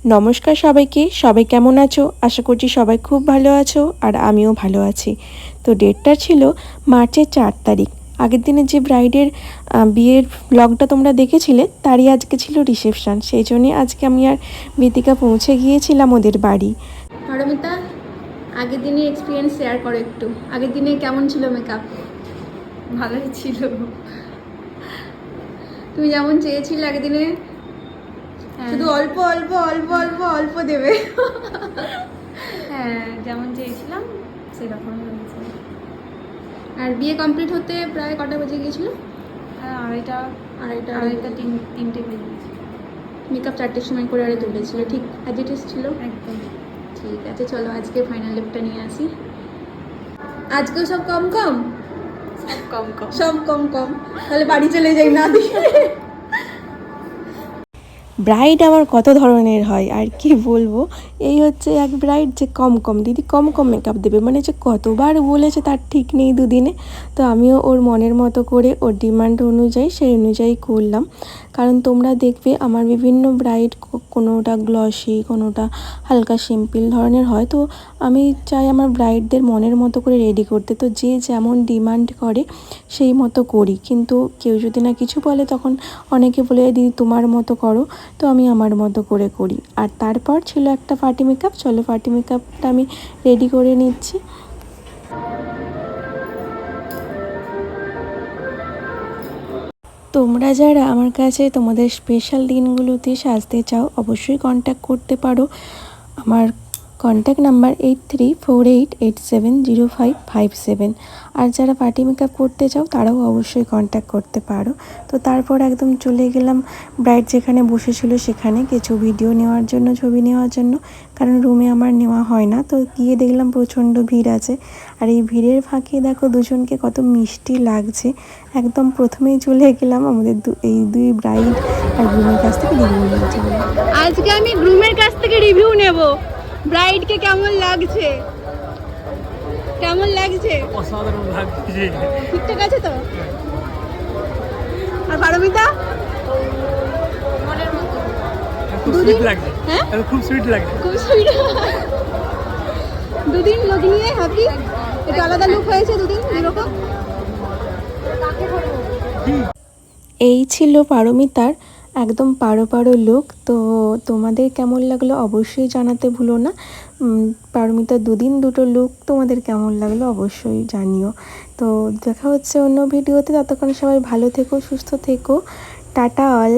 নমস্কার সবাইকে। সবাই কেমন আছো? আশা করছি সবাই খুব ভালো আছো আর আমিও ভালো আছি। তো ডেটটা ছিল মার্চের 4 তারিখ। আগের দিনে যে ব্রাইডের বিয়ের ব্লগটা তোমরা দেখেছিলে তারই আজকে ছিল রিসেপশন। সেই জন্যই আজকে আমি আর বিতিকা পৌঁছে গিয়েছিলাম ওদের বাড়ি। পারমিতা, আগের দিনের এক্সপিরিয়েন্স শেয়ার করো একটু। আগের দিনে কেমন ছিল মেকআপ? ভালোই ছিল। তুমি যেমন চেয়েছিলে আগের দিনে শুধু অল্প অল্প অল্প অল্প অল্প দেবে। হ্যাঁ, যেমন চেয়েছিলাম সেরকম হয়েছে। আর বিয়ে কমপ্লিট হতে প্রায় কটা বেজে গিয়েছিল? আড়াইটা তিনটে বেজে গেছে। মেকআপ 4টের সময় করে আরে তুলেছিল, ঠিক অ্যাজ ইট ইজ ছিল। একদম ঠিক আছে, চলো আজকে ফাইনাল লুকটা নিয়ে আসি। আজকেও সব কম কম সব কম কম, তাহলে বাড়ি চলে যাই না দিয়ে। ব্রাইড আমার কত ধরনের হয় আর কি বলবো। এই হচ্ছে এক ব্রাইড যে কম কম দিদি কম কম মেকআপ দেবে, মানে যে কতবার বলেছে তার ঠিক নেই দুদিনে। তো আমিও ওর মনের মতো করে ওর ডিমান্ড অনুযায়ী সেই অনুযায়ী করলাম। কারণ তোমরা দেখবে আমার বিভিন্ন ব্রাইড কোনোটা গ্লসি, কোনোটা হালকা সিম্পল ধরনের হয়। তো আমি চাই আমার ব্রাইডদের মনের মতো করে রেডি করতে। তো যে যেমন ডিমান্ড করে সেই মতো করি, কিন্তু কেউ যদি না কিছু বলে তখন অনেকে বলে দিদি তোমার মতো করো। তো আমি আমার মতো করে করি। আর তারপর ছিল একটা পার্টি মেকআপ। চলো পার্টি মেকআপটা আমি রেডি করে নিচ্ছি। তোমরা যারা আমার কাছে তোমাদের স্পেশাল দিনগুলোতে সাজতে চাও অবশ্যই কন্ট্যাক্ট করতে পারো। আমার কন্ট্যাক্ট নাম্বার 8348870557। আর যারা পার্টি মেকআপ করতে চাও তারাও অবশ্যই কন্ট্যাক্ট করতে পারো। তো তারপর একদম চলে গেলাম ব্রাইড যেখানে বসেছিল সেখানে কিছু ভিডিও নেওয়ার জন্য, ছবি নেওয়ার জন্য। কারণ রুমে আমার নেওয়া হয় না। তো গিয়ে দেখলাম প্রচণ্ড ভিড় আছে। আর এই ভিড়ের ফাঁকে দেখো দুজনকে কত মিষ্টি লাগছে। একদম প্রথমেই চলে গেলাম আমাদের এই দুই ব্রাইড আর গ্রুমের কাছ থেকে রিভিউ নিয়ে চলে। আজকে আমি গ্রুমের কাছ থেকে রিভিউ নেব। ব্রাইডকে কেমন লাগছে? কেমন লাগছে? অসাধারণ লাগছে। ঠিকঠাক আছে তো? আর পারমিতা? খুব সুইট লাগছে। হ্যাঁ, খুব সুইট লাগছে। খুব সুইট। দুদিন লোক নিয়ে হ্যাপি। একটু আলাদা লুক হয়েছে দুদিন এরকম। এই ছিল পারমিতার একদম পারো পারো লুক। তো তোমাদের কেমন লাগলো অবশ্যই জানাতে ভুলো না। পারমিতার দুদিন দুটো লুক তোমাদের কেমন লাগলো অবশ্যই জানিও। তো দেখা হচ্ছে অন্য ভিডিওতে। ততক্ষণ সবাই ভালো থেকো, সুস্থ থেকো। Tata all.